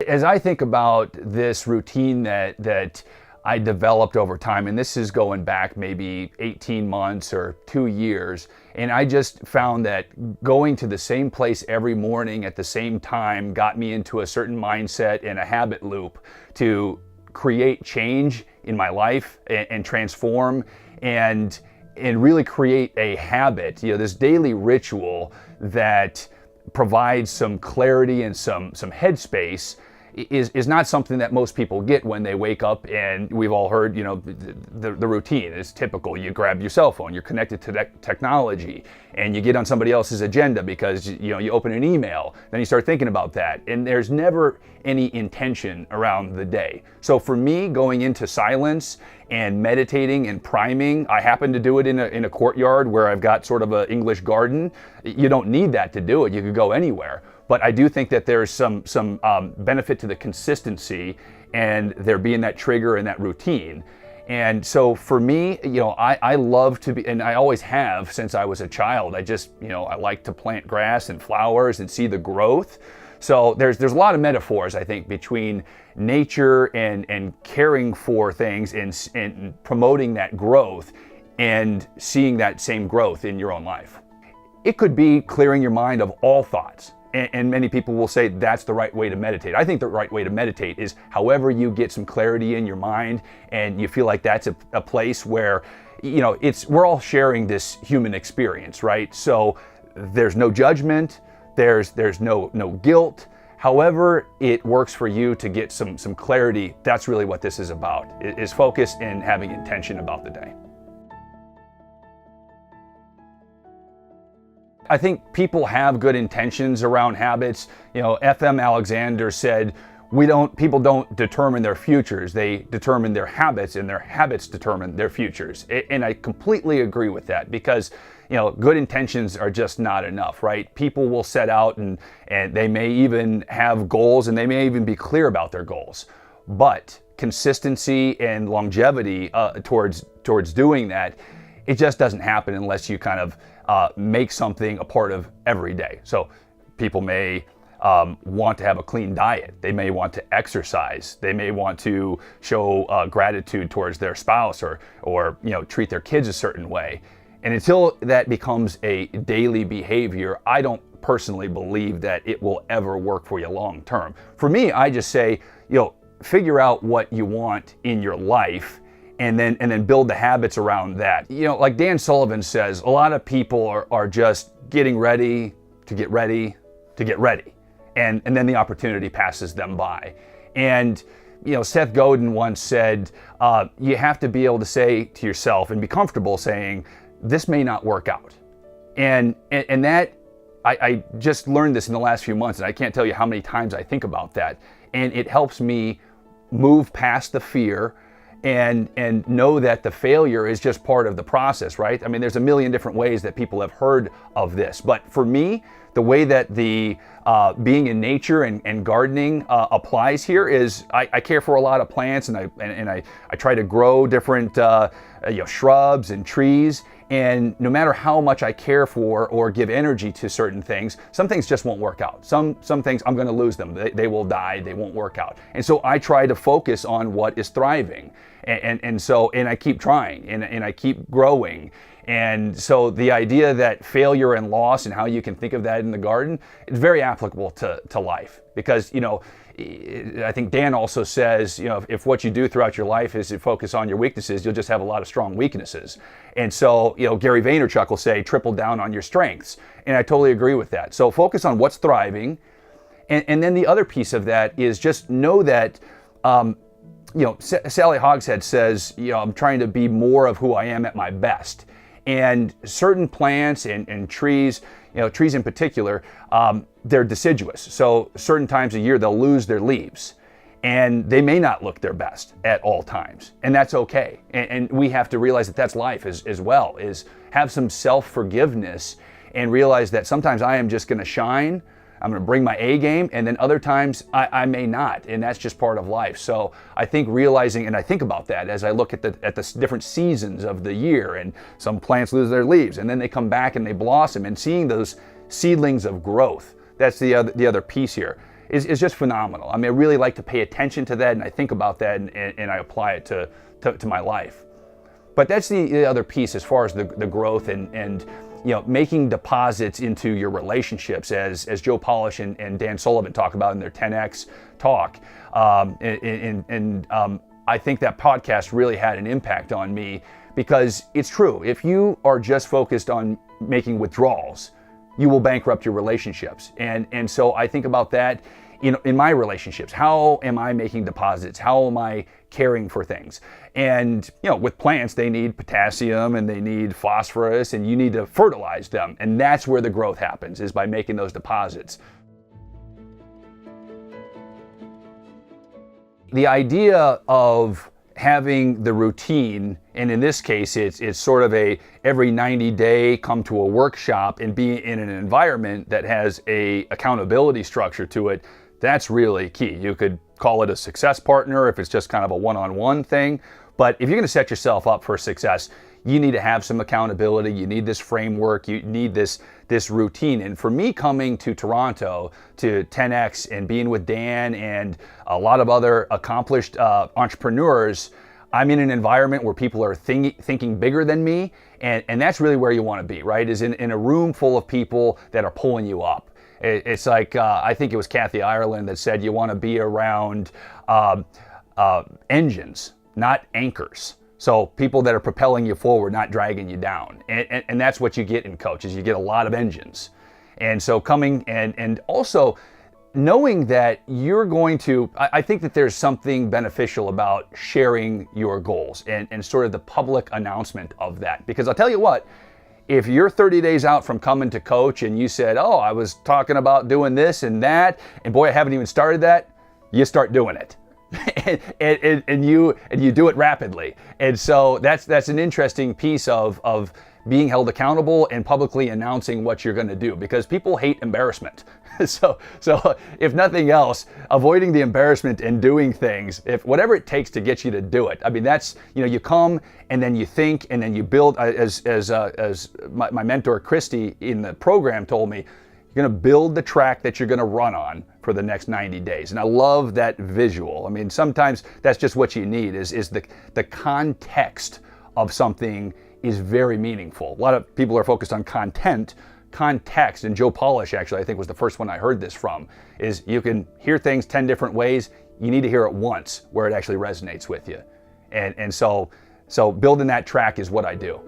As I think about this routine that I developed over time, and this is going back maybe 18 months or 2 years, and I just found that going to the same place every morning at the same time got me into a certain mindset and a habit loop to create change in my life and transform and really create a habit, this daily ritual that provides some clarity and some headspace is not something that most people get when they wake up. And we've all heard, the routine is typical. You grab your cell phone, you're connected to technology, and you get on somebody else's agenda because you open an email, then you start thinking about that, and there's never any intention around the day. So for me, going into silence and meditating and priming, I happen to do it in a courtyard where I've got sort of an English garden. You don't need that to do it. You could go anywhere. But I do think that there's some benefit to the consistency and there being that trigger and that routine. And so for me, I love to be, and I always have since I was a child. I just, I like to plant grass and flowers and see the growth. So there's a lot of metaphors, I think, between nature and caring for things and promoting that growth and seeing that same growth in your own life. It could be clearing your mind of all thoughts. And many people will say that's the right way to meditate. I think the right way to meditate is however you get some clarity in your mind and you feel like that's a place where, we're all sharing this human experience, right? So there's no judgment, there's no guilt. However it works for you to get some clarity, that's really what this is about, is focus and having intention about the day. I think people have good intentions around habits. F.M. Alexander said, people don't determine their futures, they determine their habits, and their habits determine their futures. And I completely agree with that because, good intentions are just not enough, right? People will set out and they may even have goals and they may even be clear about their goals. But consistency and longevity towards doing that, it just doesn't happen unless you kind of make something a part of every day. So people may want to have a clean diet. They may want to exercise. They may want to show gratitude towards their spouse or treat their kids a certain way. And until that becomes a daily behavior, I don't personally believe that it will ever work for you long term. For me, I just say, figure out what you want in your life and then build the habits around that. Like Dan Sullivan says, a lot of people are just getting ready to get ready to get ready. And then the opportunity passes them by. And Seth Godin once said, you have to be able to say to yourself and be comfortable saying, this may not work out. And that, I just learned this in the last few months, and I can't tell you how many times I think about that. And it helps me move past the fear and know that the failure is just part of the process, right? I mean, there's a million different ways that people have heard of this, but for me, the way that the being in nature and gardening applies here is I care for a lot of plants and I try to grow different shrubs and trees. And no matter how much I care for or give energy to certain things, some things just won't work out. Some things I'm going to lose them. They will die. They won't work out. And so I try to focus on what is thriving. And I keep trying and I keep growing. And so the idea that failure and loss and how you can think of that in the garden is very applicable to life. Because, I think Dan also says, if what you do throughout your life is to focus on your weaknesses, you'll just have a lot of strong weaknesses. And so, Gary Vaynerchuk will say, triple down on your strengths. And I totally agree with that. So focus on what's thriving. And then the other piece of that is just know that, Sally Hogshead says, I'm trying to be more of who I am at my best. And certain plants and trees, trees in particular, they're deciduous. So certain times a year they'll lose their leaves and they may not look their best at all times. And that's okay. And we have to realize that that's life as well, is have some self-forgiveness and realize that sometimes I am just going to shine. I'm going to bring my A game, and then other times I may not, and that's just part of life. So I think realizing, and I think about that as I look at the different seasons of the year, and some plants lose their leaves, and then they come back and they blossom, and seeing those seedlings of growth. That's the other piece here. is just phenomenal. I mean, I really like to pay attention to that, and I think about that, and I apply it to my life. But that's the other piece as far as the growth and making deposits into your relationships, as Joe Polish and Dan Sullivan talk about in their 10X talk. I think that podcast really had an impact on me, because it's true. If you are just focused on making withdrawals, you will bankrupt your relationships. And so I think about that in my relationships. How am I making deposits? How am I caring for things? And with plants, they need potassium and they need phosphorus, and you need to fertilize them. And that's where the growth happens, is by making those deposits. The idea of having the routine, and in this case it's sort of a every 90-day come to a workshop and be in an environment that has a accountability structure to it, that's really key. You could call it a success partner if it's just kind of a one-on-one thing, but if you're going to set yourself up for success, you need to have some accountability. You need this framework. You need this routine. And for me, coming to Toronto to 10X and being with Dan and a lot of other accomplished entrepreneurs, I'm in an environment where people are thinking bigger than me, and that's really where you want to be, right? Is in a room full of people that are pulling you up. It's like, I think it was Kathy Ireland that said you want to be around engines, not anchors. So people that are propelling you forward, not dragging you down. And that's what you get in coaches. You get a lot of engines. And so coming and also knowing that you're going to, I think that there's something beneficial about sharing your goals and sort of the public announcement of that. Because I'll tell you what, if you're 30 days out from coming to coach and you said, oh, I was talking about doing this and that, and boy, I haven't even started that, you start doing it. and you do it rapidly. And so that's an interesting piece of being held accountable and publicly announcing what you're going to do, because people hate embarrassment. So if nothing else, avoiding the embarrassment and doing things, if whatever it takes to get you to do it. I mean, that's, you come and then you think and then you build, as my mentor Christy in the program told me, you're going to build the track that you're going to run on for the next 90 days. And I love that visual. I mean, sometimes that's just what you need, is the context of something is very meaningful. A lot of people are focused on context, and Joe Polish actually, I think, was the first one I heard this from, is you can hear things 10 different ways. You need to hear it once where it actually resonates with you. And so building that track is what I do.